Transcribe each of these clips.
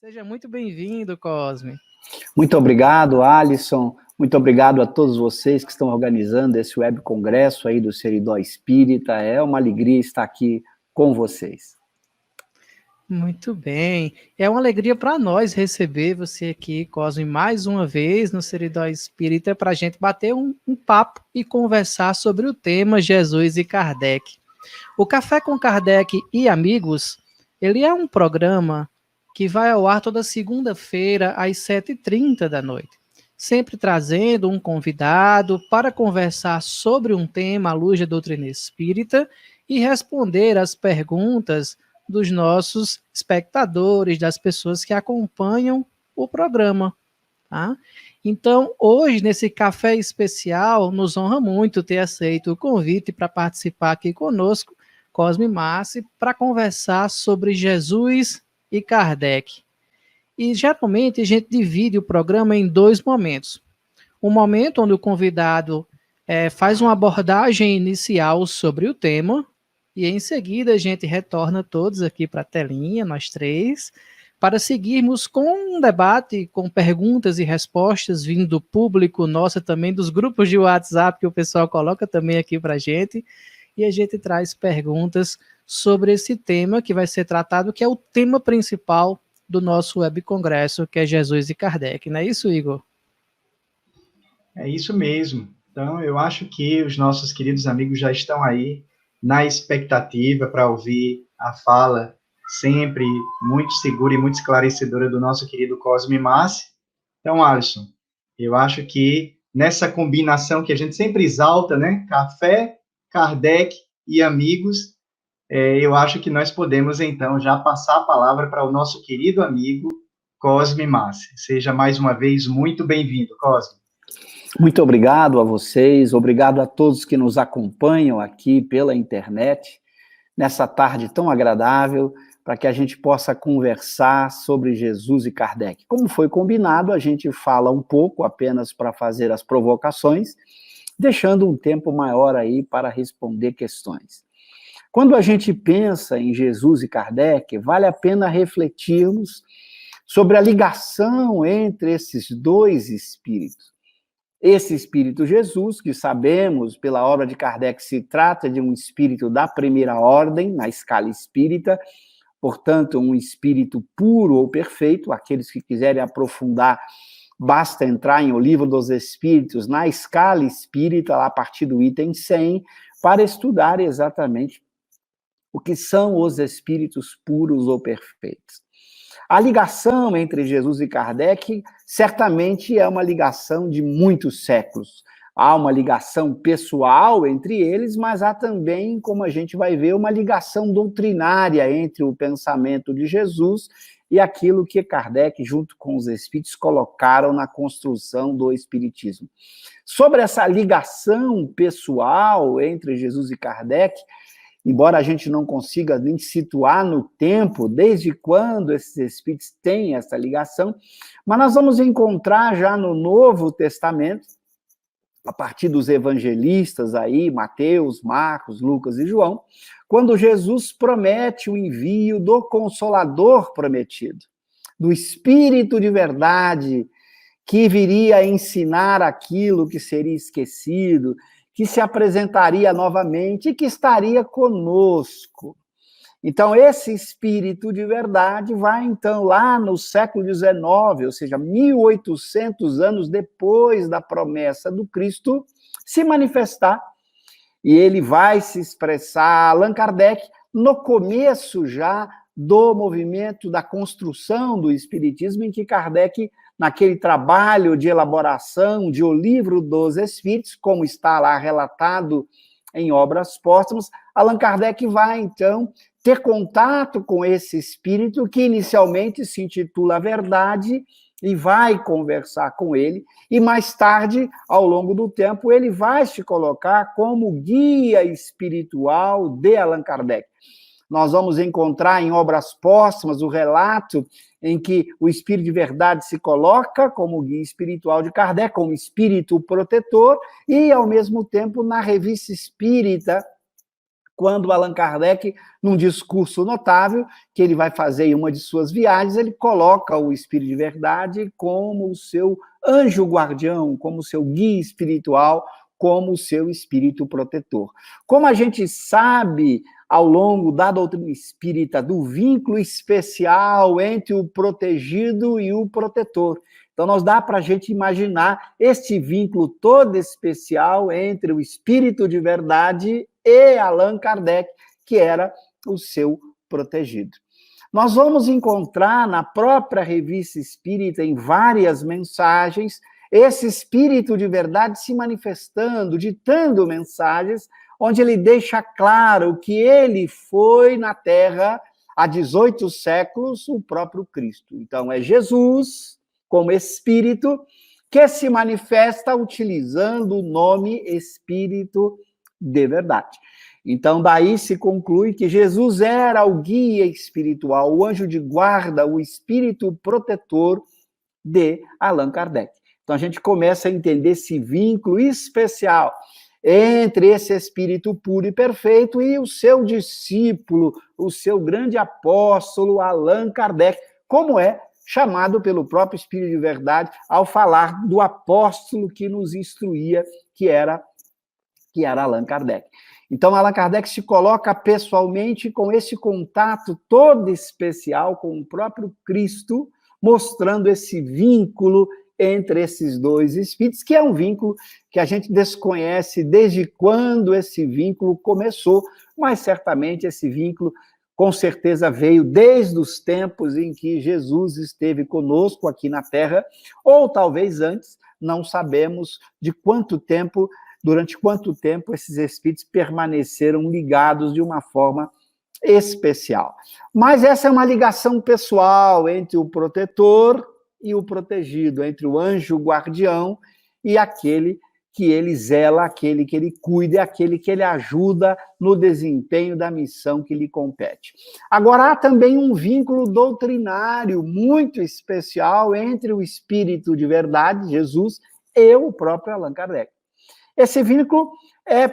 Seja muito bem-vindo, Cosme. Muito obrigado, Alisson. Muito obrigado a todos vocês que estão organizando esse web congresso aí do Seridó Espírita. É uma alegria estar aqui com vocês. Muito bem. É uma alegria para nós receber você aqui, Cosme, mais uma vez no Seridó Espírita para a gente bater um papo e conversar sobre o tema Jesus e Kardec. O Café com Kardec e Amigos, ele é um programa que vai ao ar toda segunda-feira às 7h30 da noite, sempre trazendo um convidado para conversar sobre um tema à luz da doutrina espírita e responder às perguntas dos nossos espectadores, das pessoas que acompanham o programa. Tá? Então, hoje, nesse café especial, nos honra muito ter aceito o convite para participar aqui conosco, Cosme Massi, para conversar sobre Jesus e Kardec. E, geralmente, a gente divide o programa em dois momentos. Um momento onde o convidado faz uma abordagem inicial sobre o tema, e em seguida a gente retorna todos aqui para a telinha, nós três, para seguirmos com um debate, com perguntas e respostas vindo do público nosso, também dos grupos de WhatsApp que o pessoal coloca também aqui para a gente, e a gente traz perguntas sobre esse tema que vai ser tratado, que é o tema principal do nosso web congresso, que é Jesus e Kardec. Não é isso, Igor? É isso mesmo. Então, eu acho que os nossos queridos amigos já estão aí na expectativa para ouvir a fala sempre muito segura e muito esclarecedora do nosso querido Cosme Massi. Então, Alisson, eu acho que nessa combinação que a gente sempre exalta, né? Café, Kardec e amigos, eu acho que nós podemos, então, já passar a palavra para o nosso querido amigo Cosme Massi. Seja mais uma vez muito bem-vindo, Cosme. Muito obrigado a vocês, obrigado a todos que nos acompanham aqui pela internet, nessa tarde tão agradável, para que a gente possa conversar sobre Jesus e Kardec. Como foi combinado, a gente fala um pouco apenas para fazer as provocações, deixando um tempo maior aí para responder questões. Quando a gente pensa em Jesus e Kardec, vale a pena refletirmos sobre a ligação entre esses dois espíritos. Esse espírito Jesus, que sabemos pela obra de Kardec se trata de um espírito da primeira ordem, na escala espírita, portanto, um espírito puro ou perfeito. Aqueles que quiserem aprofundar, basta entrar em O Livro dos Espíritos, na escala espírita, lá a partir do item 100, para estudar exatamente o que são os espíritos puros ou perfeitos. A ligação entre Jesus e Kardec certamente é uma ligação de muitos séculos. Há uma ligação pessoal entre eles, mas há também, como a gente vai ver, uma ligação doutrinária entre o pensamento de Jesus e aquilo que Kardec, junto com os espíritos, colocaram na construção do espiritismo. Sobre essa ligação pessoal entre Jesus e Kardec, embora a gente não consiga nem situar no tempo, desde quando esses espíritos têm essa ligação, mas nós vamos encontrar já no Novo Testamento, a partir dos evangelistas aí, Mateus, Marcos, Lucas e João, quando Jesus promete o envio do Consolador prometido, do Espírito de verdade, que viria a ensinar aquilo que seria esquecido, que se apresentaria novamente e que estaria conosco. Então, esse Espírito de verdade vai, então, lá no século XIX, ou seja, 1800 anos depois da promessa do Cristo, se manifestar. E ele vai se expressar, Allan Kardec, no começo já do movimento da construção do Espiritismo, em que Kardec, naquele trabalho de elaboração de O Livro dos Espíritos, como está lá relatado em obras póstumas, Allan Kardec vai, então, ter contato com esse espírito que inicialmente se intitula Verdade e vai conversar com ele, e mais tarde, ao longo do tempo, ele vai se colocar como guia espiritual de Allan Kardec. Nós vamos encontrar em obras póstumas o relato em que o Espírito de Verdade se coloca como guia espiritual de Kardec, como espírito protetor, e, ao mesmo tempo, na Revista Espírita, quando Allan Kardec, num discurso notável, que ele vai fazer em uma de suas viagens, ele coloca o Espírito de Verdade como o seu anjo guardião, como o seu guia espiritual, como o seu espírito protetor. Como a gente sabe, ao longo da doutrina espírita, do vínculo especial entre o protegido e o protetor. Então, nós dá para a gente imaginar este vínculo todo especial entre o Espírito de Verdade e Allan Kardec, que era o seu protegido. Nós vamos encontrar na própria Revista Espírita, em várias mensagens, esse Espírito de Verdade se manifestando, ditando mensagens, onde ele deixa claro que ele foi na Terra, há 18 séculos, o próprio Cristo. Então, é Jesus, como Espírito, que se manifesta utilizando o nome Espírito de Verdade. Então, daí se conclui que Jesus era o guia espiritual, o anjo de guarda, o espírito protetor de Allan Kardec. Então, a gente começa a entender esse vínculo especial entre esse espírito puro e perfeito e o seu discípulo, o seu grande apóstolo, Allan Kardec, como é chamado pelo próprio Espírito de Verdade ao falar do apóstolo que nos instruía, que era Allan Kardec. Então, Allan Kardec se coloca pessoalmente com esse contato todo especial com o próprio Cristo, mostrando esse vínculo entre esses dois espíritos, que é um vínculo que a gente desconhece desde quando esse vínculo começou, mas certamente esse vínculo, com certeza, veio desde os tempos em que Jesus esteve conosco aqui na Terra, ou talvez antes, não sabemos de quanto tempo, durante quanto tempo esses espíritos permaneceram ligados de uma forma especial. Mas essa é uma ligação pessoal entre o protetor e o protegido, entre o anjo guardião e aquele que ele zela, aquele que ele cuida, aquele que ele ajuda no desempenho da missão que lhe compete. Agora, há também um vínculo doutrinário muito especial entre o Espírito de Verdade, Jesus, e o próprio Allan Kardec. Esse vínculo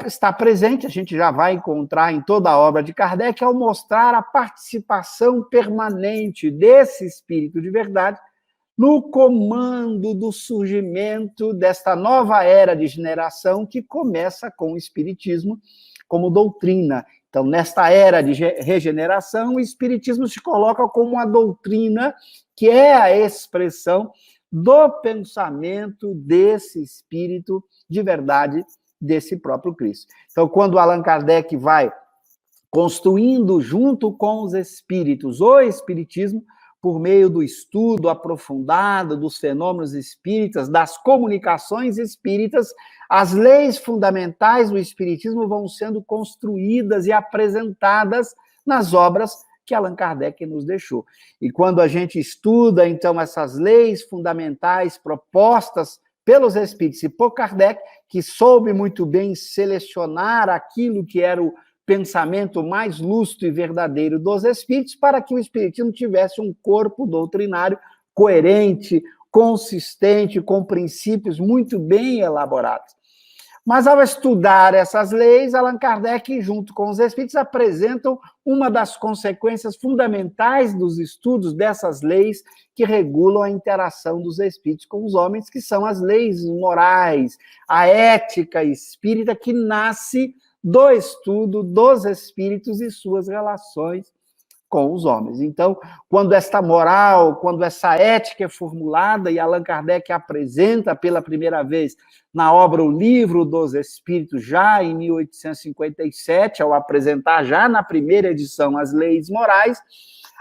está presente, a gente já vai encontrar em toda a obra de Kardec, ao mostrar a participação permanente desse Espírito de Verdade no comando do surgimento desta nova era de generação que começa com o Espiritismo como doutrina. Então, nesta era de regeneração, o Espiritismo se coloca como uma doutrina que é a expressão do pensamento desse Espírito de Verdade, desse próprio Cristo. Então, quando Allan Kardec vai construindo junto com os espíritos o Espiritismo, por meio do estudo aprofundado dos fenômenos espíritas, das comunicações espíritas, as leis fundamentais do Espiritismo vão sendo construídas e apresentadas nas obras que Allan Kardec nos deixou. E quando a gente estuda, então, essas leis fundamentais propostas pelos espíritos e por Kardec, que soube muito bem selecionar aquilo que era o pensamento mais lúcido e verdadeiro dos espíritos, para que o espiritismo tivesse um corpo doutrinário coerente, consistente, com princípios muito bem elaborados. Mas, ao estudar essas leis, Allan Kardec, junto com os espíritos, apresentam uma das consequências fundamentais dos estudos dessas leis que regulam a interação dos espíritos com os homens, que são as leis morais, a ética espírita, que nasce do estudo dos espíritos e suas relações com os homens. Então, quando esta moral, quando essa ética é formulada, e Allan Kardec apresenta pela primeira vez na obra O Livro dos Espíritos, já em 1857, ao apresentar já na primeira edição as leis morais,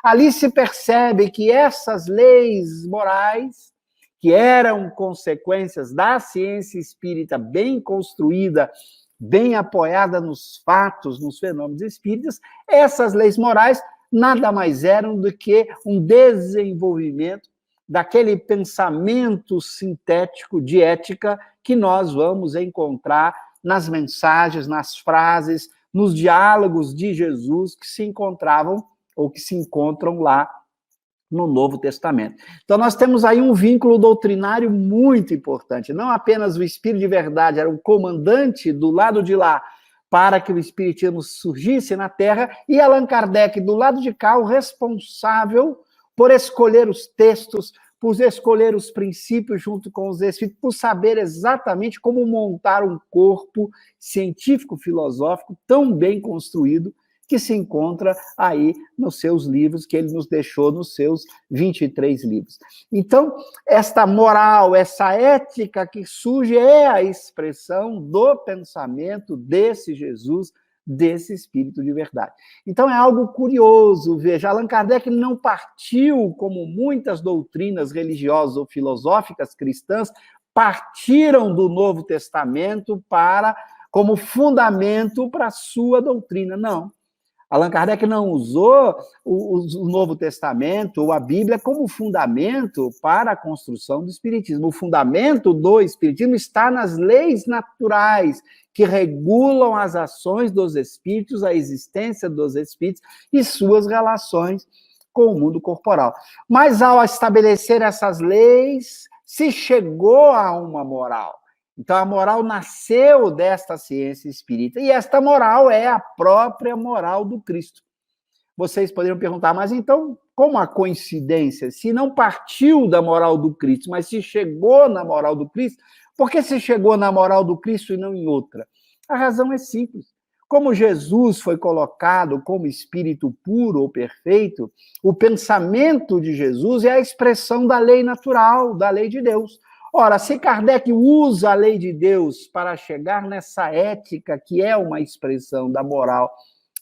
ali se percebe que essas leis morais, que eram consequências da ciência espírita bem construída, bem apoiada nos fatos, nos fenômenos espíritas, essas leis morais nada mais eram do que um desenvolvimento daquele pensamento sintético de ética que nós vamos encontrar nas mensagens, nas frases, nos diálogos de Jesus que se encontravam ou que se encontram lá no Novo Testamento. Então, nós temos aí um vínculo doutrinário muito importante. Não apenas o Espírito de Verdade era o comandante do lado de lá para que o Espiritismo surgisse na Terra, e Allan Kardec, do lado de cá, o responsável por escolher os textos, por escolher os princípios junto com os Espíritos, por saber exatamente como montar um corpo científico-filosófico tão bem construído, que se encontra aí nos seus livros, que ele nos deixou nos seus 23 livros. Então, esta moral, essa ética que surge é a expressão do pensamento desse Jesus, desse Espírito de verdade. Então, é algo curioso, veja, Allan Kardec não partiu, como muitas doutrinas religiosas ou filosóficas cristãs, partiram do Novo Testamento como fundamento para a sua doutrina, não. Allan Kardec não usou o Novo Testamento ou a Bíblia como fundamento para a construção do Espiritismo. O fundamento do Espiritismo está nas leis naturais que regulam as ações dos espíritos, a existência dos espíritos e suas relações com o mundo corporal. Mas, ao estabelecer essas leis, se chegou a uma moral. Então, a moral nasceu desta ciência espírita, e esta moral é a própria moral do Cristo. Vocês poderiam perguntar, mas então, como a coincidência? Se não partiu da moral do Cristo, mas se chegou na moral do Cristo, por que se chegou na moral do Cristo e não em outra? A razão é simples. Como Jesus foi colocado como espírito puro ou perfeito, o pensamento de Jesus é a expressão da lei natural, da lei de Deus. Ora, se Kardec usa a lei de Deus para chegar nessa ética, que é uma expressão da moral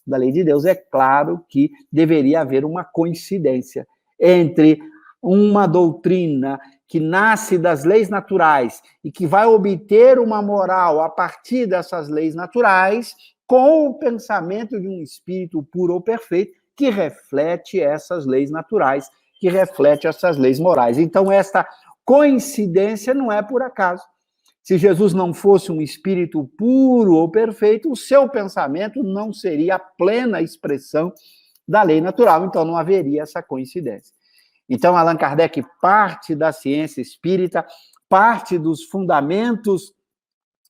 da lei de Deus, é claro que deveria haver uma coincidência entre uma doutrina que nasce das leis naturais e que vai obter uma moral a partir dessas leis naturais, com o pensamento de um espírito puro ou perfeito que reflete essas leis naturais, que reflete essas leis morais. Então, esta coincidência não é por acaso. Se Jesus não fosse um espírito puro ou perfeito, o seu pensamento não seria a plena expressão da lei natural, então não haveria essa coincidência. Então, Allan Kardec parte da ciência espírita, parte dos fundamentos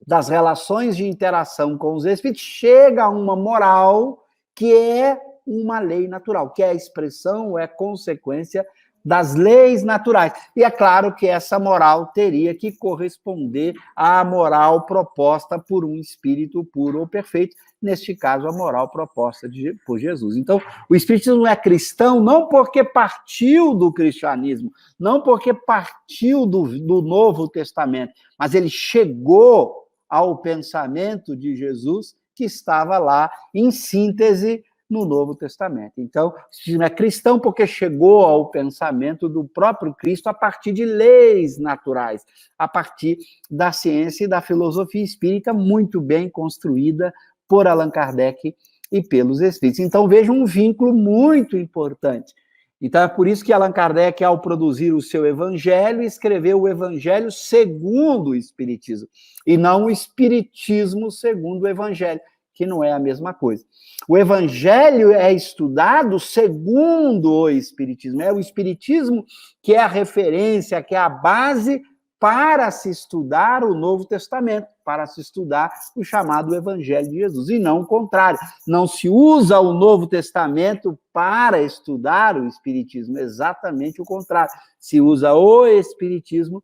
das relações de interação com os espíritos, chega a uma moral que é uma lei natural, que é a expressão, é consequência das leis naturais. E é claro que essa moral teria que corresponder à moral proposta por um espírito puro ou perfeito, neste caso, a moral proposta por Jesus. Então, o espiritismo é cristão não porque partiu do cristianismo, não porque partiu do Novo Testamento, mas ele chegou ao pensamento de Jesus que estava lá em síntese no Novo Testamento. Então, o espiritismo é cristão porque chegou ao pensamento do próprio Cristo a partir de leis naturais, a partir da ciência e da filosofia espírita muito bem construída por Allan Kardec e pelos espíritos. Então, veja um vínculo muito importante. Então, é por isso que Allan Kardec, ao produzir o seu evangelho, escreveu o evangelho segundo o espiritismo, e não o espiritismo segundo o evangelho, que não é a mesma coisa. O evangelho é estudado segundo o espiritismo. É o espiritismo que é a referência, que é a base para se estudar o Novo Testamento, para se estudar o chamado Evangelho de Jesus, e não o contrário. Não se usa o Novo Testamento para estudar o Espiritismo, exatamente o contrário. Se usa o Espiritismo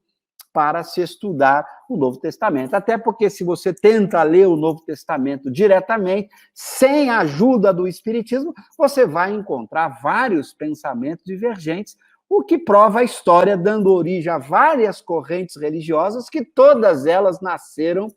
para se estudar o Novo Testamento. Até porque, se você tenta ler o Novo Testamento diretamente, sem a ajuda do Espiritismo, você vai encontrar vários pensamentos divergentes, o que prova a história, dando origem a várias correntes religiosas, que todas elas nasceram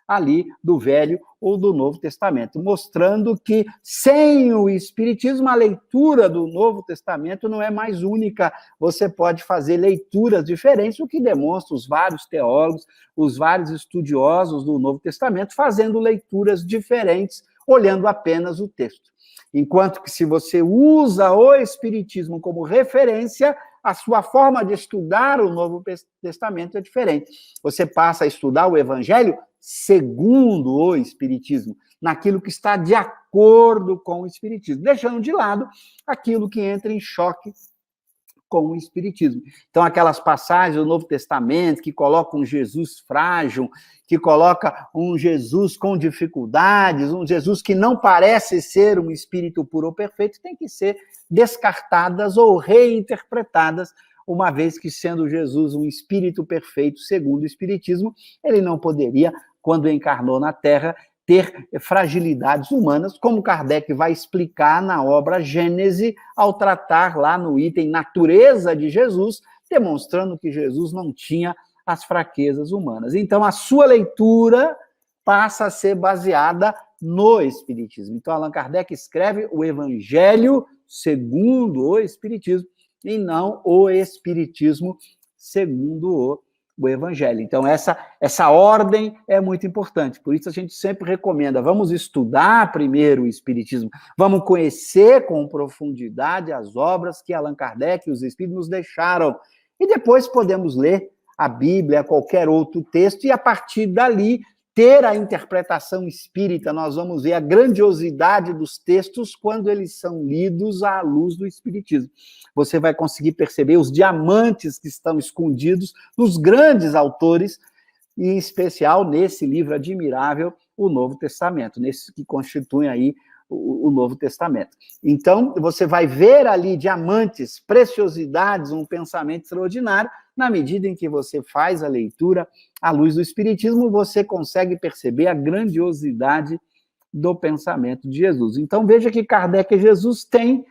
ali do Velho ou do Novo Testamento, mostrando que, sem o Espiritismo, a leitura do Novo Testamento não é mais única. Você pode fazer leituras diferentes, o que demonstra os vários teólogos, os vários estudiosos do Novo Testamento, fazendo leituras diferentes, olhando apenas o texto. Enquanto que, se você usa o Espiritismo como referência, a sua forma de estudar o Novo Testamento é diferente. Você passa a estudar o Evangelho segundo o Espiritismo, naquilo que está de acordo com o Espiritismo, deixando de lado aquilo que entra em choque com o Espiritismo. Então, aquelas passagens do Novo Testamento que colocam um Jesus frágil, que coloca um Jesus com dificuldades, um Jesus que não parece ser um espírito puro ou perfeito, tem que ser descartadas ou reinterpretadas, uma vez que, sendo Jesus um espírito perfeito, segundo o Espiritismo, ele não poderia, quando encarnou na Terra, ter fragilidades humanas, como Kardec vai explicar na obra Gênese, ao tratar lá no item Natureza de Jesus, demonstrando que Jesus não tinha as fraquezas humanas. Então, a sua leitura passa a ser baseada no Espiritismo. Então, Allan Kardec escreve o Evangelho segundo o Espiritismo, e não o Espiritismo segundo o Evangelho. Então, essa ordem é muito importante. Por isso, a gente sempre recomenda, vamos estudar primeiro o Espiritismo, vamos conhecer com profundidade as obras que Allan Kardec e os Espíritos nos deixaram, e depois podemos ler a Bíblia, qualquer outro texto, e a partir dali ter a interpretação espírita. Nós vamos ver a grandiosidade dos textos quando eles são lidos à luz do Espiritismo. Você vai conseguir perceber os diamantes que estão escondidos nos grandes autores, e em especial nesse livro admirável, o Novo Testamento, nesse que constitui aí o Novo Testamento. Então, você vai ver ali diamantes, preciosidades, um pensamento extraordinário. Na medida em que você faz a leitura à luz do Espiritismo, você consegue perceber a grandiosidade do pensamento de Jesus. Então, veja que Kardec e Jesus têm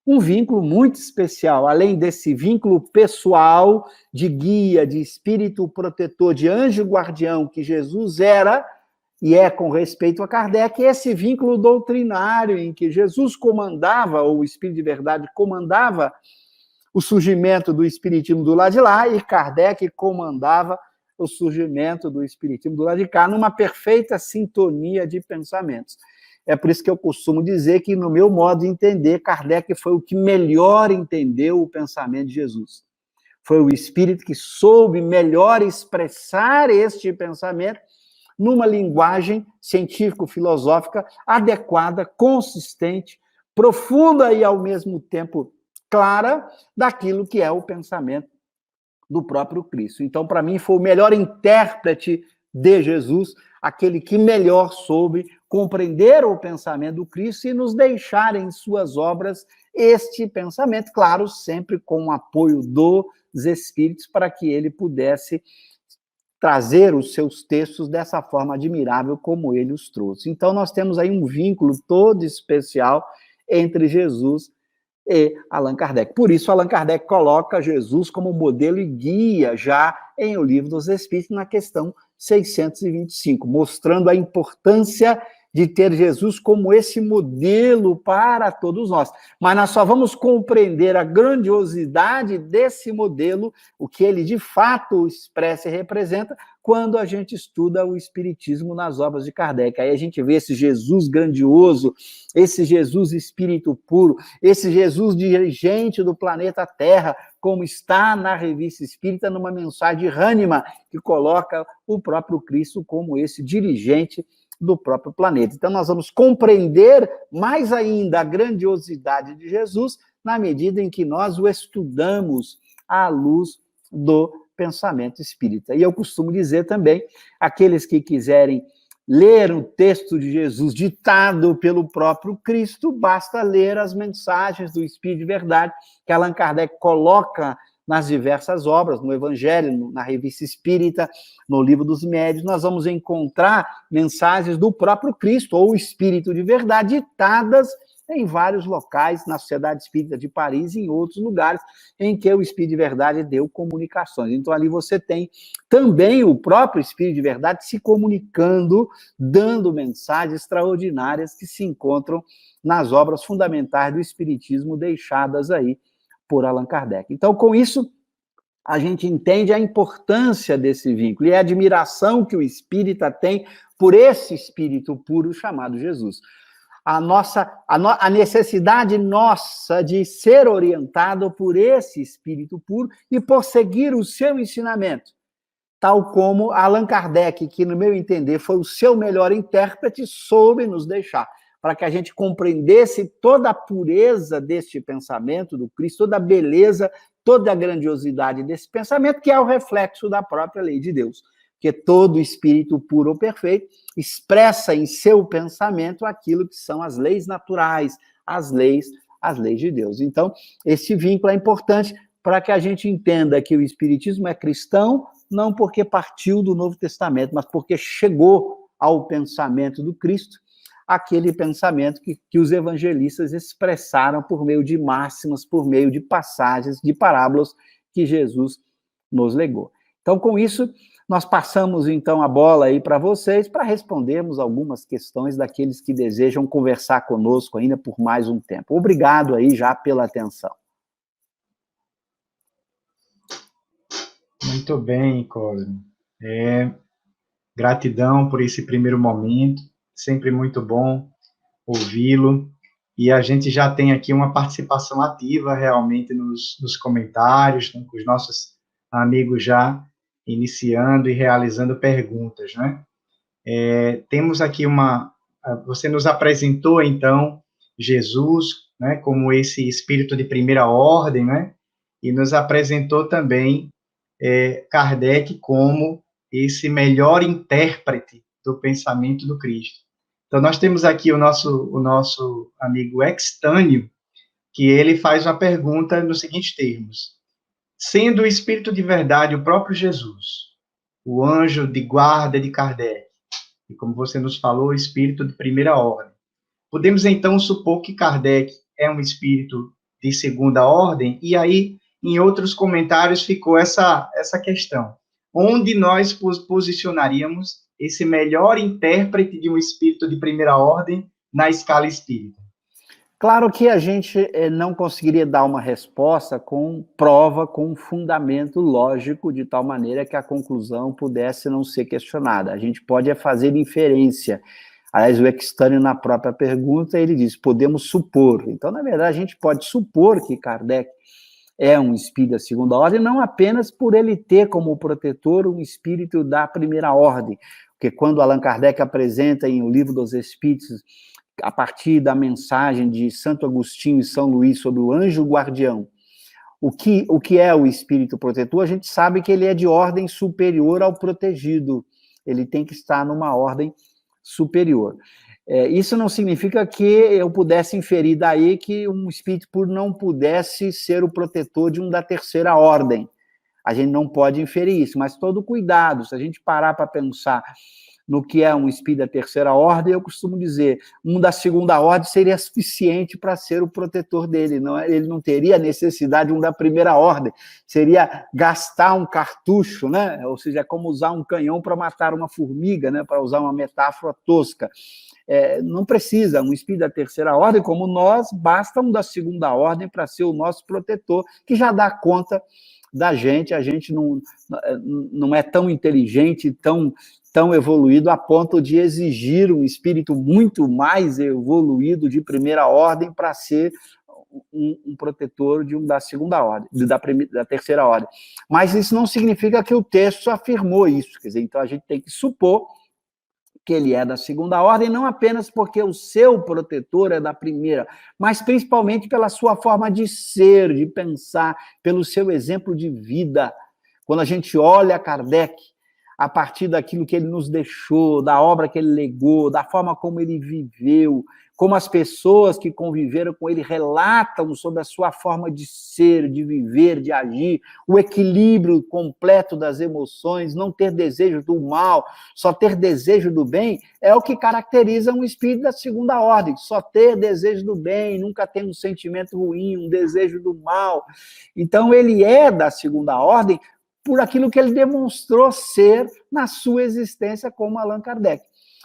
um vínculo muito especial, além desse vínculo pessoal, de guia, de espírito protetor, de anjo guardião que Jesus era, e é com respeito a Kardec, esse vínculo doutrinário em que Jesus comandava, ou o Espírito de Verdade comandava, o surgimento do Espiritismo do lado de lá, e Kardec comandava o surgimento do Espiritismo do lado de cá, numa perfeita sintonia de pensamentos. É por isso que eu costumo dizer que, no meu modo de entender, Kardec foi o que melhor entendeu o pensamento de Jesus. Foi o espírito que soube melhor expressar este pensamento numa linguagem científico-filosófica adequada, consistente, profunda e, ao mesmo tempo, clara, daquilo que é o pensamento do próprio Cristo. Então, para mim, foi o melhor intérprete de Jesus, aquele que melhor soube compreender o pensamento do Cristo e nos deixar em suas obras este pensamento, claro, sempre com o apoio dos Espíritos, para que ele pudesse trazer os seus textos dessa forma admirável como ele os trouxe. Então, nós temos aí um vínculo todo especial entre Jesus e Allan Kardec. Por isso, Allan Kardec coloca Jesus como modelo e guia já em O Livro dos Espíritos, na questão 625, mostrando a importância de ter Jesus como esse modelo para todos nós. Mas nós só vamos compreender a grandiosidade desse modelo, o que ele de fato expressa e representa, quando a gente estuda o Espiritismo nas obras de Kardec. Aí a gente vê esse Jesus grandioso, esse Jesus espírito puro, esse Jesus dirigente do planeta Terra, como está na Revista Espírita, numa mensagem rânima, que coloca o próprio Cristo como esse dirigente do próprio planeta. Então, nós vamos compreender mais ainda a grandiosidade de Jesus na medida em que nós o estudamos à luz do pensamento espírita. E eu costumo dizer também, aqueles que quiserem ler o texto de Jesus ditado pelo próprio Cristo, basta ler as mensagens do Espírito de Verdade que Allan Kardec coloca nas diversas obras, no Evangelho, na Revista Espírita, no Livro dos Médiuns. Nós vamos encontrar mensagens do próprio Cristo, ou Espírito de Verdade, ditadas em vários locais, na Sociedade Espírita de Paris e em outros lugares, em que o Espírito de Verdade deu comunicações. Então, ali você tem também o próprio Espírito de Verdade se comunicando, dando mensagens extraordinárias que se encontram nas obras fundamentais do Espiritismo deixadas aí por Allan Kardec. Então, com isso, a gente entende a importância desse vínculo e a admiração que o espírita tem por esse espírito puro chamado Jesus. A necessidade nossa de ser orientado por esse espírito puro e por seguir o seu ensinamento, tal como Allan Kardec, que, no meu entender, foi o seu melhor intérprete, soube nos deixar, para que a gente compreendesse toda a pureza deste pensamento do Cristo, toda a beleza toda a grandiosidade desse pensamento, que é o reflexo da própria lei de Deus. Porque todo espírito puro ou perfeito expressa em seu pensamento aquilo que são as leis naturais, as leis de Deus. Então, esse vínculo é importante para que a gente entenda que o Espiritismo é cristão, não porque partiu do Novo Testamento, mas porque chegou ao pensamento do Cristo, aquele pensamento que os evangelistas expressaram por meio de máximas, por meio de passagens, de parábolas que Jesus nos legou. Então, com isso, nós passamos, então, a bola aí para vocês, para respondermos algumas questões daqueles que desejam conversar conosco ainda por mais um tempo. Obrigado aí já pela atenção. Muito bem, Cosme. Gratidão por esse primeiro momento, sempre muito bom ouvi-lo. E a gente já tem aqui uma participação ativa realmente nos comentários, né, com os nossos amigos já iniciando e realizando perguntas, né? Temos aqui você nos apresentou, então, Jesus, né, como esse espírito de primeira ordem, né? E nos apresentou também Kardec como esse melhor intérprete do pensamento do Cristo. Então, nós temos aqui o nosso amigo Extânio, que ele faz uma pergunta nos seguintes termos: sendo o Espírito de verdade o próprio Jesus, o anjo de guarda de Kardec, e como você nos falou, o Espírito de primeira ordem, podemos então supor que Kardec é um Espírito de segunda ordem? E aí, em outros comentários, ficou essa questão: onde nós posicionaríamos esse melhor intérprete de um espírito de primeira ordem na escala espírita? Claro que a gente não conseguiria dar uma resposta com prova, com fundamento lógico, de tal maneira que a conclusão pudesse não ser questionada. A gente pode fazer inferência. Aliás, o Extânio, na própria pergunta, ele diz, podemos supor. Então, na verdade, a gente pode supor que Kardec é um espírito da segunda ordem, não apenas por ele ter como protetor um espírito da primeira ordem, porque quando Allan Kardec apresenta em O Livro dos Espíritos, a partir da mensagem de Santo Agostinho e São Luís sobre o anjo guardião, o que é o espírito protetor, a gente sabe que ele é de ordem superior ao protegido, ele tem que estar numa ordem superior. Isso não significa que eu pudesse inferir daí que um espírito puro não pudesse ser o protetor de um da terceira ordem. A gente não pode inferir isso, mas todo cuidado, se a gente parar para pensar no que é um espírito da terceira ordem, eu costumo dizer, um da segunda ordem seria suficiente para ser o protetor dele, ele não teria necessidade de um da primeira ordem, seria gastar um cartucho, né? Ou seja, é como usar um canhão para matar uma formiga, né? Para usar uma metáfora tosca. Não precisa, um espírito da terceira ordem, como nós, basta um da segunda ordem para ser o nosso protetor, que já dá conta da gente, a gente não é tão inteligente, tão evoluído a ponto de exigir um espírito muito mais evoluído de primeira ordem para ser um protetor de um da segunda ordem, da terceira ordem. Mas isso não significa que o texto afirmou isso, quer dizer, então a gente tem que supor que ele é da segunda ordem, não apenas porque o seu protetor é da primeira, mas principalmente pela sua forma de ser, de pensar, pelo seu exemplo de vida. Quando a gente olha Kardec, a partir daquilo que ele nos deixou, da obra que ele legou, da forma como ele viveu, como as pessoas que conviveram com ele relatam sobre a sua forma de ser, de viver, de agir, o equilíbrio completo das emoções, não ter desejo do mal, só ter desejo do bem, é o que caracteriza um espírito da segunda ordem, só ter desejo do bem, nunca ter um sentimento ruim, um desejo do mal. Então, ele é da segunda ordem por aquilo que ele demonstrou ser na sua existência como Allan Kardec.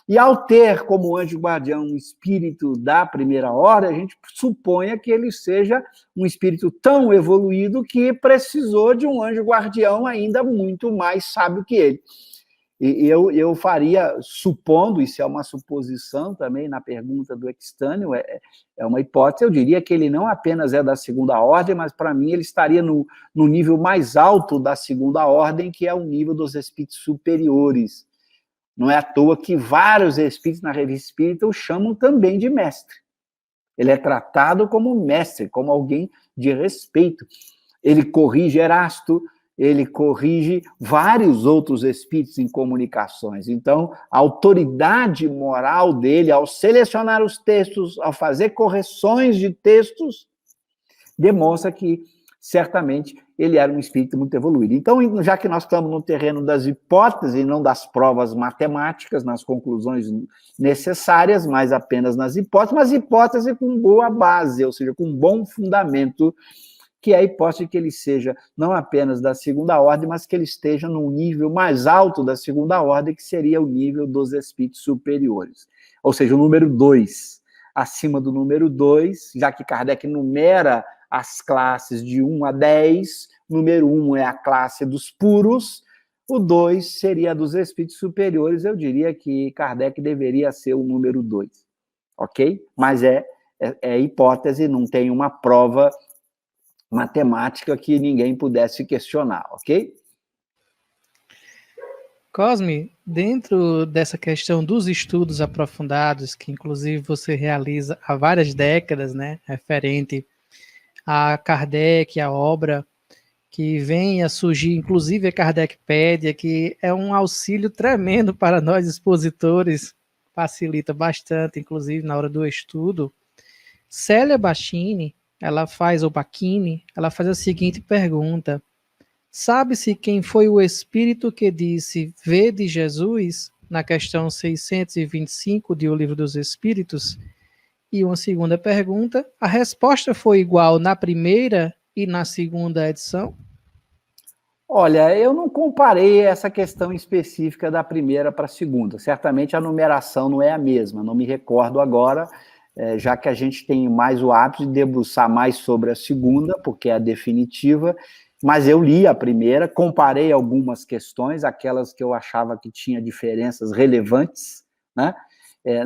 E ao ter como anjo guardião um espírito da primeira ordem, a gente suponha que ele seja um espírito tão evoluído que precisou de um anjo guardião ainda muito mais sábio que ele. E eu faria, supondo, isso é uma suposição também na pergunta do Extânio, é uma hipótese, eu diria que ele não apenas é da segunda ordem, mas para mim ele estaria no nível mais alto da segunda ordem, que é o nível dos espíritos superiores. Não é à toa que vários espíritos na Revista Espírita o chamam também de mestre. Ele é tratado como mestre, como alguém de respeito. ele corrige Erasto, ele corrige vários outros espíritos em comunicações. Então, a autoridade moral dele, ao selecionar os textos, ao fazer correções de textos, demonstra que, certamente, ele era um espírito muito evoluído. Então, já que nós estamos no terreno das hipóteses e não das provas matemáticas, nas conclusões necessárias, mas apenas nas hipóteses, mas hipótese com boa base, ou seja, com bom fundamento, que é a hipótese de que ele seja não apenas da segunda ordem, mas que ele esteja num nível mais alto da segunda ordem, que seria o nível dos espíritos superiores. Ou seja, o número 2. Acima do número 2, já que Kardec numera as classes de 1 a 10, número 1 é a classe dos puros, o 2 seria a dos espíritos superiores, eu diria que Kardec deveria ser o número 2, ok? Mas é hipótese, não tem uma prova matemática que ninguém pudesse questionar, ok? Cosme, dentro dessa questão dos estudos aprofundados, que inclusive você realiza há várias décadas, né, referente a Kardec, a obra que vem a surgir, inclusive a Kardecpédia, que é um auxílio tremendo para nós expositores, facilita bastante, inclusive na hora do estudo. Célia Bachini, ela faz a seguinte pergunta: sabe-se quem foi o espírito que disse "Vede Jesus", na questão 625 de O Livro dos Espíritos? E uma segunda pergunta: a resposta foi igual na primeira e na segunda edição? Olha, eu não comparei essa questão específica da primeira para a segunda. Certamente a numeração não é a mesma, não me recordo agora, já que a gente tem mais o hábito de debruçar mais sobre a segunda, porque é a definitiva, mas eu li a primeira, comparei algumas questões, aquelas que eu achava que tinha diferenças relevantes, né?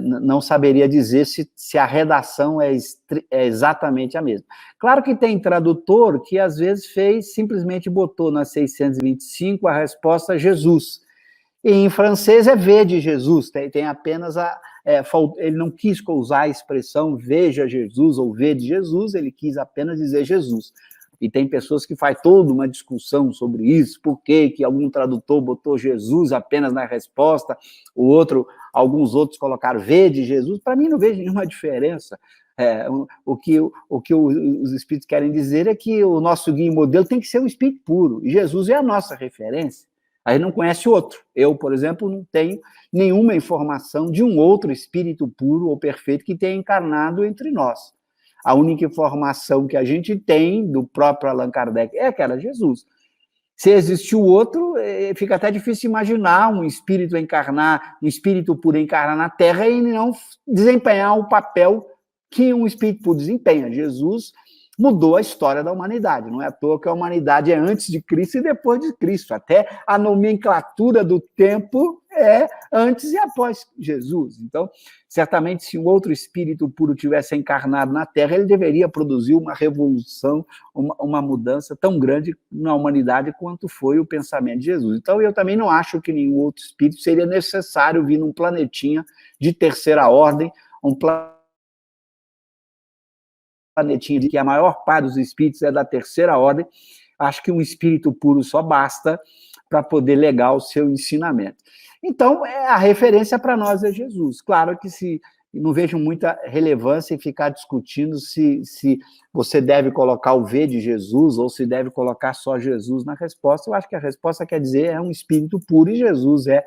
Não saberia dizer se a redação é exatamente a mesma. Claro que tem tradutor que, às vezes, simplesmente botou na 625 a resposta Jesus. E em francês é "Vede Jesus", tem apenas ele não quis usar a expressão "veja Jesus" ou "vede Jesus", ele quis apenas dizer Jesus. E tem pessoas que fazem toda uma discussão sobre isso, por que algum tradutor botou Jesus apenas na resposta, alguns outros colocaram "Vede Jesus", para mim não vejo nenhuma diferença. O que os espíritos querem dizer é que o nosso guia e modelo tem que ser um espírito puro, e Jesus é a nossa referência. A gente não conhece outro. Eu, por exemplo, não tenho nenhuma informação de um outro espírito puro ou perfeito que tenha encarnado entre nós. A única informação que a gente tem do próprio Allan Kardec é que era Jesus. Se existiu outro, fica até difícil imaginar um espírito puro encarnar na Terra e não desempenhar o papel que um espírito puro desempenha. Jesus mudou a história da humanidade. Não é à toa que a humanidade é antes de Cristo e depois de Cristo. Até a nomenclatura do tempo é antes e após Jesus. Então, certamente, se um outro espírito puro tivesse encarnado na Terra, ele deveria produzir uma revolução, uma mudança tão grande na humanidade quanto foi o pensamento de Jesus. Então, eu também não acho que nenhum outro espírito seria necessário vir num planetinha de terceira ordem, um planetinha de que a maior parte dos espíritos é da terceira ordem. Acho que um espírito puro só basta para poder legar o seu ensinamento. Então, a referência para nós é Jesus. Claro que não vejo muita relevância em ficar discutindo se você deve colocar o V de Jesus ou se deve colocar só Jesus na resposta. Eu acho que a resposta quer dizer é um espírito puro e Jesus é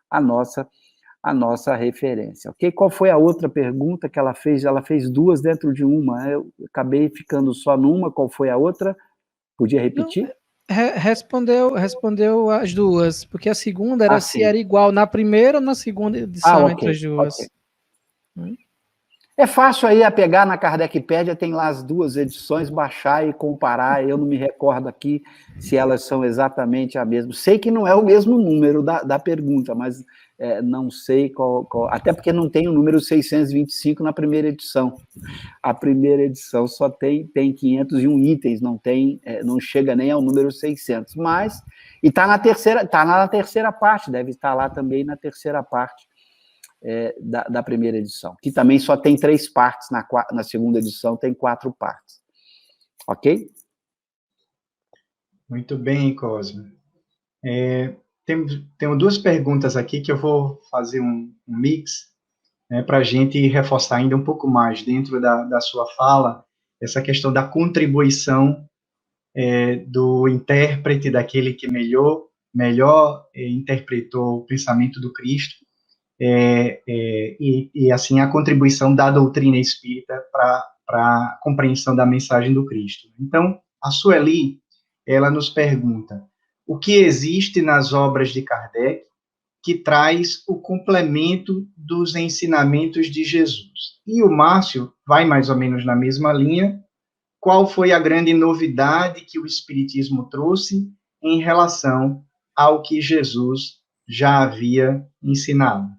a nossa referência, ok? Qual foi a outra pergunta que ela fez? Ela fez duas dentro de uma, eu acabei ficando só numa. Qual foi a outra? Podia repetir? Não, respondeu as duas, porque a segunda era se era igual na primeira ou na segunda edição okay, entre as duas. Okay. É fácil aí a pegar na Kardecpédia, tem lá as duas edições, baixar e comparar. Eu não me recordo aqui se elas são exatamente a mesma. Sei que não é o mesmo número da pergunta, mas não sei qual. Até porque não tem o número 625 na primeira edição. A primeira edição só tem 501 itens, não chega nem ao número 600. Mas, e está na terceira parte, deve estar lá também na terceira parte. Da primeira edição, que também só tem 3 partes, na segunda edição tem 4 partes. Ok? Muito bem, Cosme. Tenho duas perguntas aqui que eu vou fazer um mix, né, para a gente reforçar ainda um pouco mais dentro da sua fala, essa questão da contribuição do intérprete, daquele que melhor interpretou o pensamento do Cristo, e assim, a contribuição da doutrina espírita para a compreensão da mensagem do Cristo. Então, a Sueli, ela nos pergunta, o que existe nas obras de Kardec que traz o complemento dos ensinamentos de Jesus? E o Márcio vai mais ou menos na mesma linha. Qual foi a grande novidade que o Espiritismo trouxe em relação ao que Jesus já havia ensinado?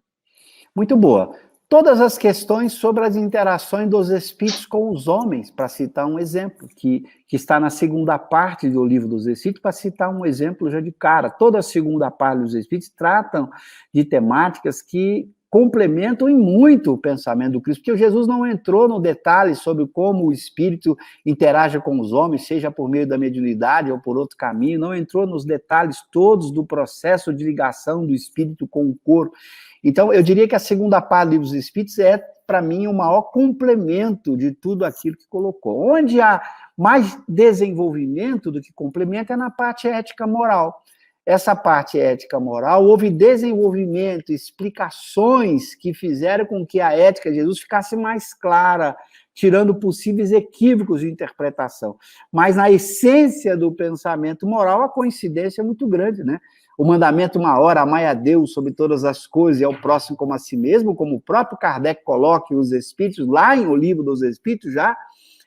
Muito boa. Todas as questões sobre as interações dos espíritos com os homens, para citar um exemplo, que está na segunda parte do Livro dos Espíritos, para citar um exemplo já de cara. Toda a segunda parte dos espíritos tratam de temáticas que complementam em muito o pensamento do Cristo, porque Jesus não entrou no detalhe sobre como o espírito interage com os homens, seja por meio da mediunidade ou por outro caminho, não entrou nos detalhes todos do processo de ligação do espírito com o corpo. Então, eu diria que a segunda parte do Livro dos Espíritos é, para mim, o maior complemento de tudo aquilo que colocou. Onde há mais desenvolvimento do que complemento é na parte ética-moral. Essa parte ética-moral, houve desenvolvimento, explicações que fizeram com que a ética de Jesus ficasse mais clara, tirando possíveis equívocos de interpretação. Mas na essência do pensamento moral, a coincidência é muito grande, né? O mandamento maior, amai a Deus sobre todas as coisas e ao próximo como a si mesmo, como o próprio Kardec coloca os Espíritos, lá em O Livro dos Espíritos já,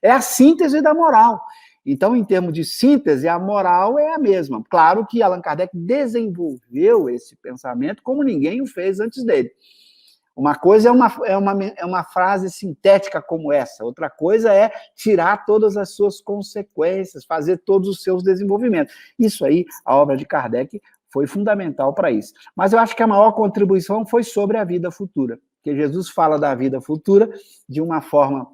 é a síntese da moral. Então, em termos de síntese, a moral é a mesma. Claro que Allan Kardec desenvolveu esse pensamento como ninguém o fez antes dele. Uma coisa é uma frase sintética como essa, outra coisa é tirar todas as suas consequências, fazer todos os seus desenvolvimentos. Isso aí, a obra de Kardec foi fundamental para isso. Mas eu acho que a maior contribuição foi sobre a vida futura, porque Jesus fala da vida futura de uma forma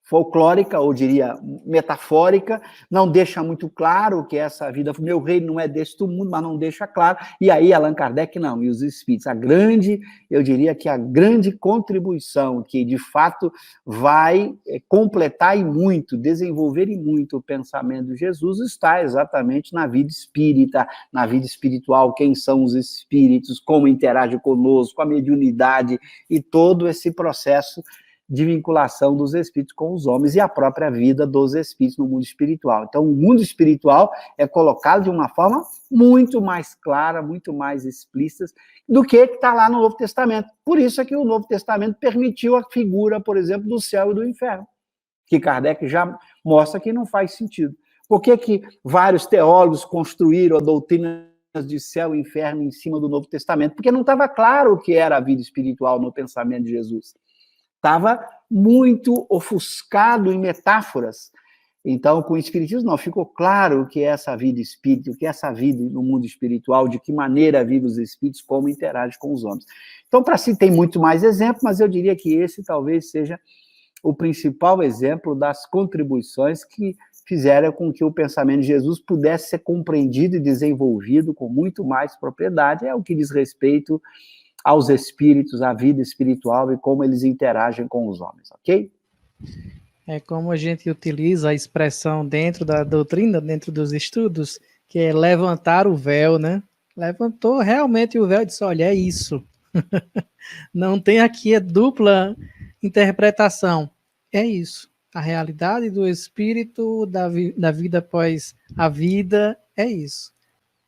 folclórica, ou diria metafórica, não deixa muito claro que essa vida, meu reino não é deste mundo, mas não deixa claro, e aí Allan Kardec não, e os espíritos, eu diria que a grande contribuição que de fato vai completar e muito, desenvolver e muito o pensamento de Jesus está exatamente na vida espírita, na vida espiritual, quem são os espíritos, como interage conosco, a mediunidade e todo esse processo de vinculação dos espíritos com os homens e a própria vida dos espíritos no mundo espiritual. Então, o mundo espiritual é colocado de uma forma muito mais clara, muito mais explícita do que está lá no Novo Testamento. Por isso é que o Novo Testamento permitiu a figura, por exemplo, do céu e do inferno, que Kardec já mostra que não faz sentido. Por que vários teólogos construíram a doutrina de céu e inferno em cima do Novo Testamento? Porque não estava claro o que era a vida espiritual no pensamento de Jesus. Estava muito ofuscado em metáforas. Então, com o Espiritismo, não ficou claro o que é essa vida espírita, o que é essa vida no mundo espiritual, de que maneira vivem os espíritos, como interagem com os homens. Então, para si, tem muito mais exemplo, mas eu diria que esse talvez seja o principal exemplo das contribuições que fizeram com que o pensamento de Jesus pudesse ser compreendido e desenvolvido com muito mais propriedade, é o que diz respeito aos espíritos, à vida espiritual e como eles interagem com os homens, ok? É como a gente utiliza a expressão dentro da doutrina, dentro dos estudos, que é levantar o véu, né? Levantou realmente o véu e disse, olha, é isso. Não tem aqui a dupla interpretação. É isso. A realidade do espírito, da vida após a vida, é isso.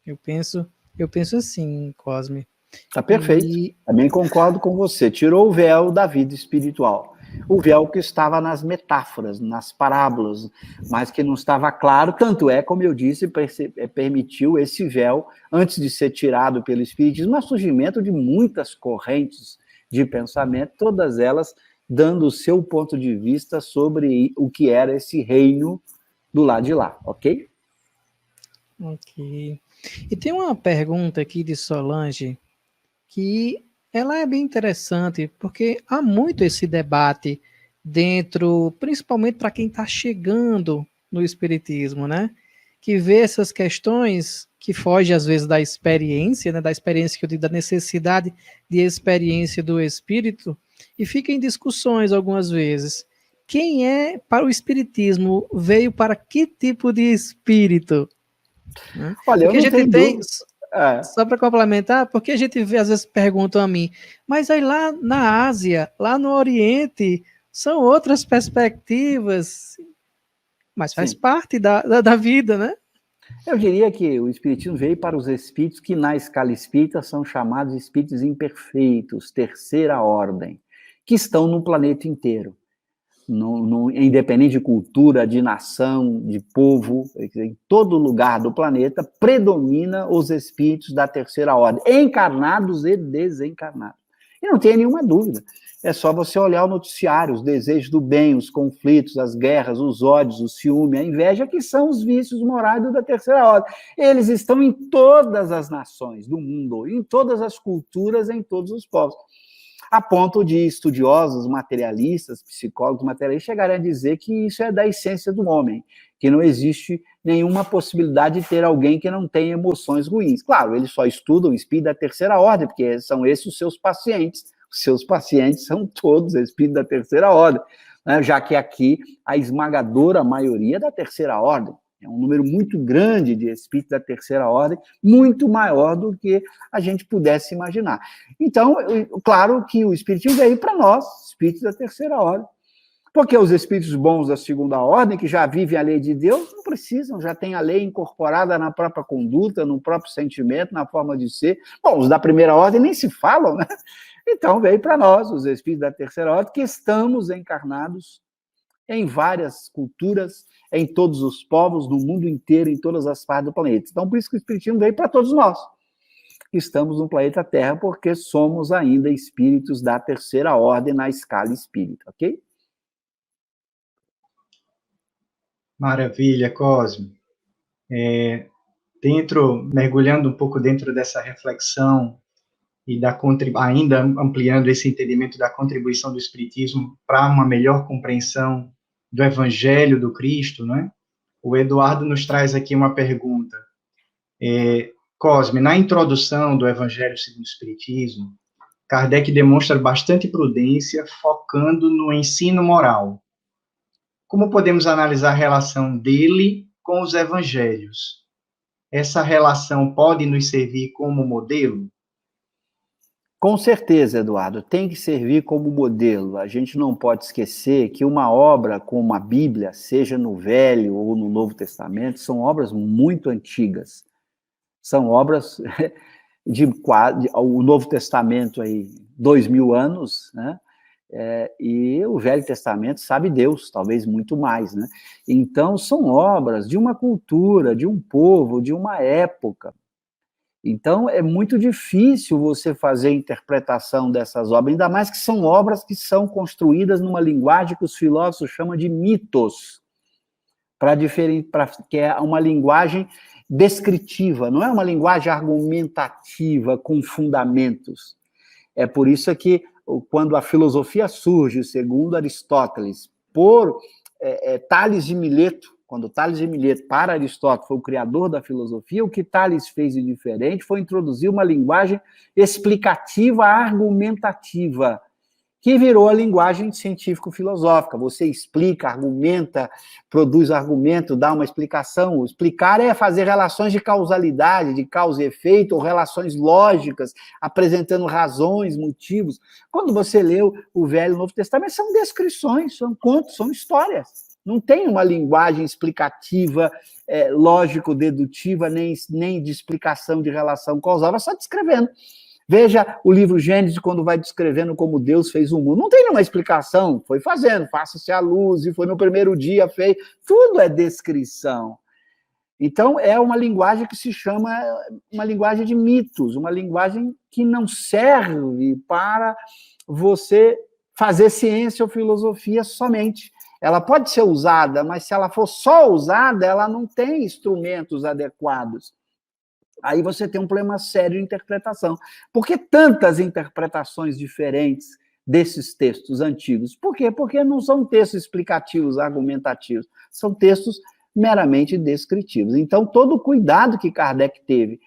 Eu penso assim, Cosme. Tá perfeito. Também concordo com você. Tirou o véu da vida espiritual. O véu que estava nas metáforas, nas parábolas, mas que não estava claro. Tanto é, como eu disse, permitiu esse véu, antes de ser tirado pelo Espiritismo, o surgimento de muitas correntes de pensamento, todas elas dando o seu ponto de vista sobre o que era esse reino do lado de lá, ok? Ok. E tem uma pergunta aqui de Solange, que ela é bem interessante, porque há muito esse debate dentro, principalmente para quem está chegando no Espiritismo, né? que vê essas questões que fogem às vezes da experiência, né, da experiência que eu digo, da necessidade de experiência do espírito, e fica em discussões algumas vezes. Quem é, para o espiritismo, veio para que tipo de espírito? Né? Olha, eu Porque a não gente tenho tem, dúvida. É, só para complementar, porque a gente vê, às vezes perguntam a mim, mas aí lá na Ásia, lá no Oriente, são outras perspectivas, mas faz sim. parte da vida, né? Eu diria que o espiritismo veio para os espíritos que, na escala espírita, são chamados espíritos imperfeitos, terceira ordem, que estão no planeta inteiro. Independente de cultura, de nação, de povo, em todo lugar do planeta, predomina os espíritos da terceira ordem, encarnados e desencarnados. E não tem nenhuma dúvida. É só você olhar o noticiário, os desejos do bem, os conflitos, as guerras, os ódios, o ciúme, a inveja, que são os vícios morais da terceira ordem. Eles estão em todas as nações do mundo, em todas as culturas, em todos os povos. A ponto de estudiosos materialistas, psicólogos materialistas, chegarem a dizer que isso é da essência do homem, que não existe nenhuma possibilidade de ter alguém que não tenha emoções ruins. Claro, eles só estudam o espírito da terceira ordem, porque são esses os seus pacientes. Os seus pacientes são todos espíritos da terceira ordem, né? Já que aqui a esmagadora maioria é da terceira ordem. É um número muito grande de espíritos da terceira ordem, muito maior do que a gente pudesse imaginar. Então, claro que o espiritismo veio para nós, espíritos da terceira ordem. Porque os espíritos bons da segunda ordem, que já vivem a lei de Deus, não precisam, já tem a lei incorporada na própria conduta, no próprio sentimento, na forma de ser. Bom, os da primeira ordem nem se falam, né? Então, veio para nós, os espíritos da terceira ordem, que estamos encarnados em várias culturas, em todos os povos, no mundo inteiro, em todas as partes do planeta. Então, por isso que o espiritismo veio para todos nós, que estamos no planeta Terra, porque somos ainda espíritos da terceira ordem na escala espírita, ok? Maravilha, Cosme. Mergulhando um pouco dentro dessa reflexão e ainda ampliando esse entendimento da contribuição do Espiritismo para uma melhor compreensão do Evangelho do Cristo, não é? O Eduardo nos traz aqui uma pergunta. Cosme, na introdução do Evangelho segundo o Espiritismo, Kardec demonstra bastante prudência, focando no ensino moral. Como podemos analisar a relação dele com os evangelhos? Essa relação pode nos servir como modelo? Com certeza, Eduardo, tem que servir como modelo. A gente não pode esquecer que uma obra como a Bíblia, seja no Velho ou no Novo Testamento, são obras muito antigas. São obras o Novo Testamento aí, 2000 anos, né? E o Velho Testamento, sabe Deus, talvez muito mais, né? Então, são obras de uma cultura, de um povo, de uma época. Então, é muito difícil você fazer a interpretação dessas obras, ainda mais que são obras que são construídas numa linguagem que os filósofos chamam de mitos, que é uma linguagem descritiva, não é uma linguagem argumentativa com fundamentos. É por isso que, quando a filosofia surge, segundo Aristóteles, por Tales de Mileto, quando Tales de Mileto, para Aristóteles, foi o criador da filosofia, o que Tales fez de diferente foi introduzir uma linguagem explicativa, argumentativa, que virou a linguagem científico-filosófica. Você explica, argumenta, produz argumento, dá uma explicação. Explicar é fazer relações de causalidade, de causa e efeito, ou relações lógicas, apresentando razões, motivos. Quando você lê o Velho e o Novo Testamento, são descrições, são contos, são histórias. Não tem uma linguagem explicativa, lógico-dedutiva, nem de explicação de relação causal, é só descrevendo. Veja o livro Gênesis, quando vai descrevendo como Deus fez o mundo. Não tem nenhuma explicação, foi fazendo, faça-se a luz, e foi no primeiro dia, fez. Tudo é descrição. Então, é uma linguagem que se chama uma linguagem de mitos, uma linguagem que não serve para você fazer ciência ou filosofia somente. Ela pode ser usada, mas se ela for só usada, ela não tem instrumentos adequados. Aí você tem um problema sério de interpretação. Por que tantas interpretações diferentes desses textos antigos? Por quê? Porque não são textos explicativos, argumentativos. São textos meramente descritivos. Então, todo o cuidado que Kardec teve,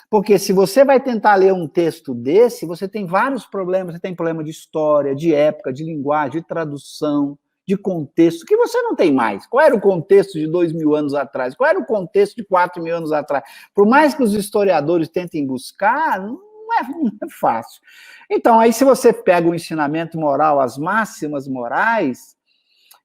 porque se você vai tentar ler um texto desse, você tem vários problemas, você tem problema de história, de época, de linguagem, de tradução, de contexto, que você não tem mais. Qual era o contexto de 2000 anos atrás? Qual era o contexto de 4000 anos atrás? Por mais que os historiadores tentem buscar, não é fácil. Então, aí se você pega o ensinamento moral, as máximas morais,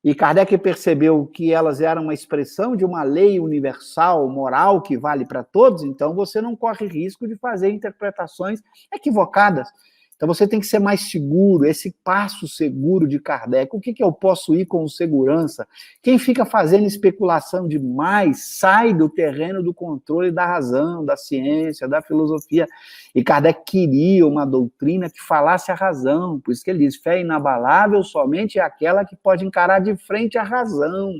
e Kardec percebeu que elas eram uma expressão de uma lei universal, moral, que vale para todos, então você não corre risco de fazer interpretações equivocadas. Então você tem que ser mais seguro, esse passo seguro de Kardec. O que eu posso ir com segurança? Quem fica fazendo especulação demais sai do terreno do controle da razão, da ciência, da filosofia. E Kardec queria uma doutrina que falasse a razão, por isso que ele diz, fé inabalável somente é aquela que pode encarar de frente a razão.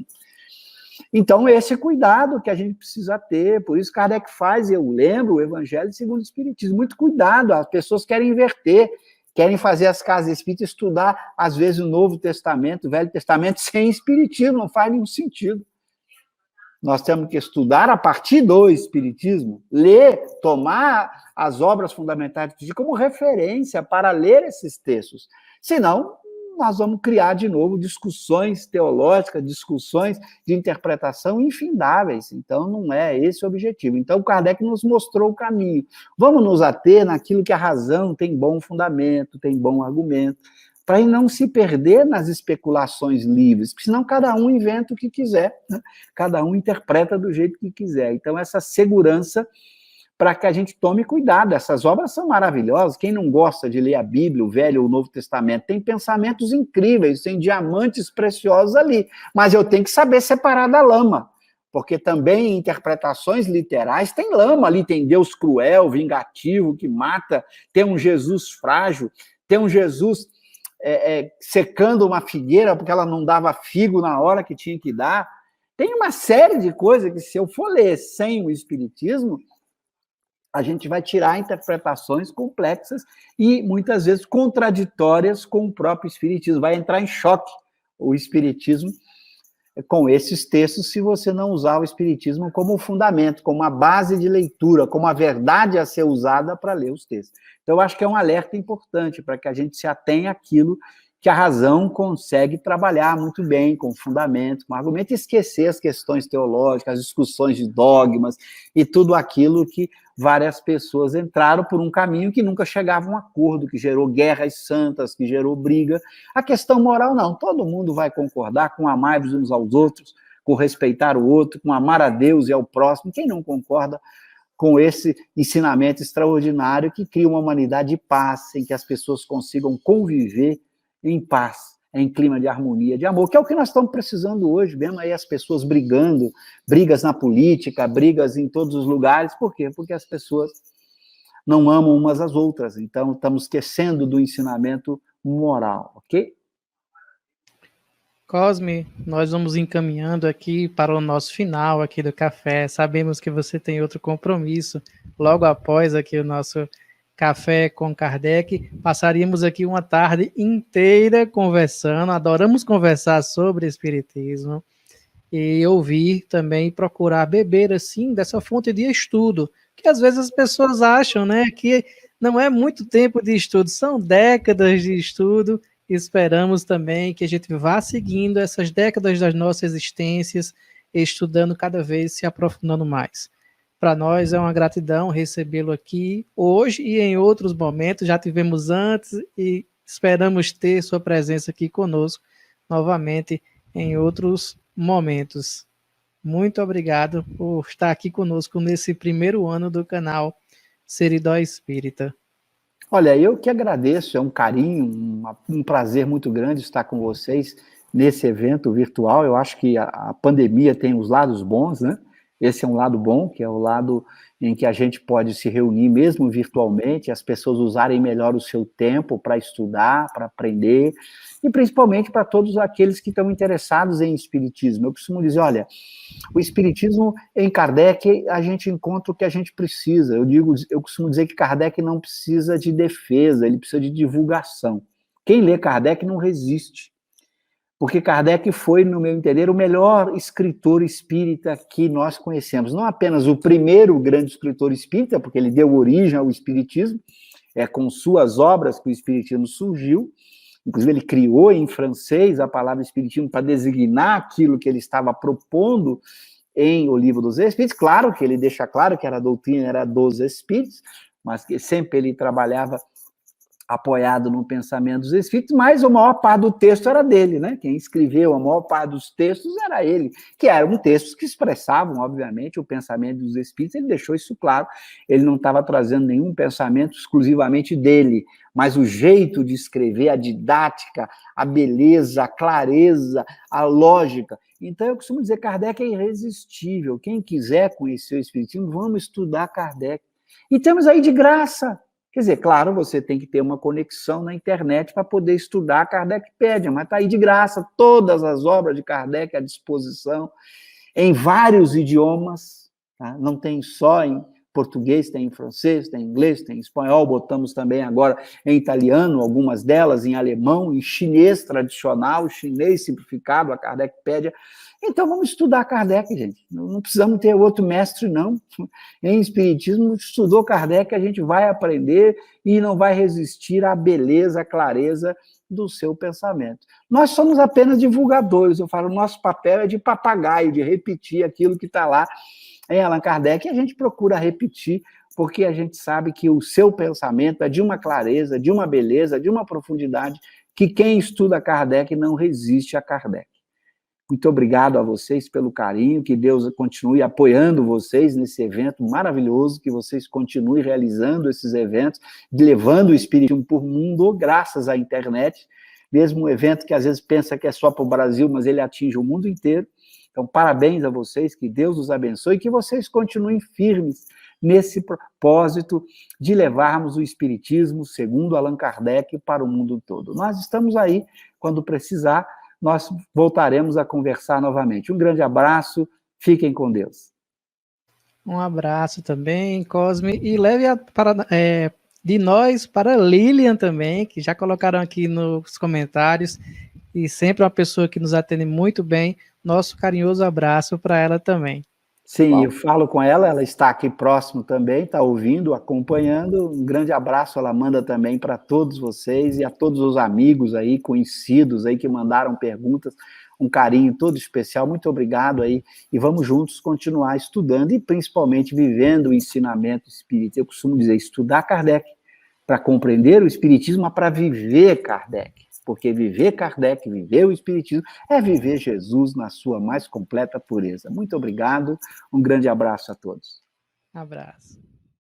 Então, esse cuidado que a gente precisa ter, por isso Kardec faz, eu lembro, o Evangelho segundo o Espiritismo, muito cuidado, as pessoas querem inverter, querem fazer as casas espíritas estudar, às vezes, o Novo Testamento, o Velho Testamento, sem Espiritismo, não faz nenhum sentido. Nós temos que estudar a partir do Espiritismo, ler, tomar as obras fundamentais como referência para ler esses textos. Senão, nós vamos criar de novo discussões teológicas, discussões de interpretação infindáveis. Então, não é esse o objetivo. Então, Kardec nos mostrou o caminho. Vamos nos ater naquilo que a razão tem bom fundamento, tem bom argumento, para não se perder nas especulações livres, porque senão cada um inventa o que quiser, né? Cada um interpreta do jeito que quiser. Então, essa segurança para que a gente tome cuidado. Essas obras são maravilhosas. Quem não gosta de ler a Bíblia, o Velho ou o Novo Testamento, tem pensamentos incríveis, tem diamantes preciosos ali. Mas eu tenho que saber separar da lama, porque também em interpretações literais tem lama ali, tem Deus cruel, vingativo, que mata, tem um Jesus frágil, tem um Jesus secando uma figueira porque ela não dava figo na hora que tinha que dar. Tem uma série de coisas que, se eu for ler sem o Espiritismo, a gente vai tirar interpretações complexas e, muitas vezes, contraditórias com o próprio Espiritismo. Vai entrar em choque o Espiritismo com esses textos se você não usar o Espiritismo como fundamento, como uma base de leitura, como a verdade a ser usada para ler os textos. Então, eu acho que é um alerta importante para que a gente se atenha àquilo que a razão consegue trabalhar muito bem, com fundamento, com argumento, e esquecer as questões teológicas, as discussões de dogmas e tudo aquilo que várias pessoas entraram por um caminho que nunca chegava a um acordo, que gerou guerras santas, que gerou briga. A questão moral, não. Todo mundo vai concordar com amar uns aos outros, com respeitar o outro, com amar a Deus e ao próximo. Quem não concorda com esse ensinamento extraordinário que cria uma humanidade de paz, em que as pessoas consigam conviver em paz, em clima de harmonia, de amor, que é o que nós estamos precisando hoje, vendo aí as pessoas brigando, brigas na política, brigas em todos os lugares. Por quê? Porque as pessoas não amam umas às outras, então estamos esquecendo do ensinamento moral, ok? Cosme, nós vamos encaminhando aqui para o nosso final aqui do café. Sabemos que você tem outro compromisso logo após aqui o nosso Café com Kardec. Passaríamos aqui uma tarde inteira conversando, adoramos conversar sobre espiritismo e ouvir também, procurar beber assim dessa fonte de estudo, que às vezes as pessoas acham, né, que não é muito tempo de estudo, são décadas de estudo. Esperamos também que a gente vá seguindo essas décadas das nossas existências, estudando cada vez, se aprofundando mais. Para nós é uma gratidão recebê-lo aqui hoje e em outros momentos, já tivemos antes e esperamos ter sua presença aqui conosco novamente em outros momentos. Muito obrigado por estar aqui conosco nesse primeiro ano do canal Seridó Espírita. Olha, eu que agradeço, é um carinho, um prazer muito grande estar com vocês nesse evento virtual. Eu acho que a pandemia tem os lados bons, né? Esse é um lado bom, que é o lado em que a gente pode se reunir mesmo virtualmente, as pessoas usarem melhor o seu tempo para estudar, para aprender, e principalmente para todos aqueles que estão interessados em espiritismo. Eu costumo dizer, olha, o espiritismo em Kardec, a gente encontra o que a gente precisa. Eu costumo dizer que Kardec não precisa de defesa, ele precisa de divulgação. Quem lê Kardec não resiste. porque Kardec foi, no meu entender, o melhor escritor espírita que nós conhecemos. Não apenas o primeiro grande escritor espírita, porque ele deu origem ao espiritismo, é com suas obras que o espiritismo surgiu. Inclusive, ele criou em francês a palavra espiritismo para designar aquilo que ele estava propondo em O Livro dos Espíritos. Claro que ele deixa claro que a doutrina era dos espíritos, mas que sempre ele trabalhava apoiado no pensamento dos espíritos, mas a maior parte do texto era dele, né? Quem escreveu a maior parte dos textos era ele, que eram textos que expressavam, obviamente, o pensamento dos espíritos. Ele deixou isso claro, ele não estava trazendo nenhum pensamento exclusivamente dele, mas o jeito de escrever, a didática, a beleza, a clareza, a lógica. Então, eu costumo dizer, Kardec é irresistível. Quem quiser conhecer o espiritismo, vamos estudar Kardec. E temos aí de graça. Quer dizer, claro, você tem que ter uma conexão na internet para poder estudar a Kardecpédia, mas está aí de graça, todas as obras de Kardec à disposição, em vários idiomas, tá? Não tem só em português, tem em francês, tem em inglês, tem em espanhol, botamos também agora em italiano, algumas delas em alemão, em chinês tradicional, chinês simplificado, a Kardecpédia. Então, vamos estudar Kardec, gente. Não precisamos ter outro mestre, não. Em Espiritismo, estudou Kardec, a gente vai aprender e não vai resistir à beleza, à clareza do seu pensamento. Nós somos apenas divulgadores. Eu falo, nosso papel é de papagaio, de repetir aquilo que está lá em Allan Kardec, e a gente procura repetir, porque a gente sabe que o seu pensamento é de uma clareza, de uma beleza, de uma profundidade, que quem estuda Kardec não resiste a Kardec. Muito obrigado a vocês pelo carinho, que Deus continue apoiando vocês nesse evento maravilhoso, que vocês continuem realizando esses eventos, levando o Espiritismo por mundo, graças à internet, mesmo um evento que às vezes pensa que é só para o Brasil, mas ele atinge o mundo inteiro. Então, parabéns a vocês, que Deus os abençoe, e que vocês continuem firmes nesse propósito de levarmos o Espiritismo, segundo Allan Kardec, para o mundo todo. Nós estamos aí, quando precisar, nós voltaremos a conversar novamente. Um grande abraço, fiquem com Deus. Um abraço também, Cosme, e leve de nós para Lilian também, que já colocaram aqui nos comentários, e sempre uma pessoa que nos atende muito bem. Nosso carinhoso abraço para ela também. Sim, bom, eu falo com ela, ela está aqui próximo também, está ouvindo, acompanhando. Um grande abraço ela manda também para todos vocês e a todos os amigos aí, conhecidos aí que mandaram perguntas. Um carinho todo especial, muito obrigado aí. E vamos juntos continuar estudando e principalmente vivendo o ensinamento espírita. Eu costumo dizer, estudar Kardec para compreender o espiritismo, mas para viver Kardec. Porque viver Kardec, viver o Espiritismo, é viver Jesus na sua mais completa pureza. Muito obrigado, um grande abraço a todos. Abraço.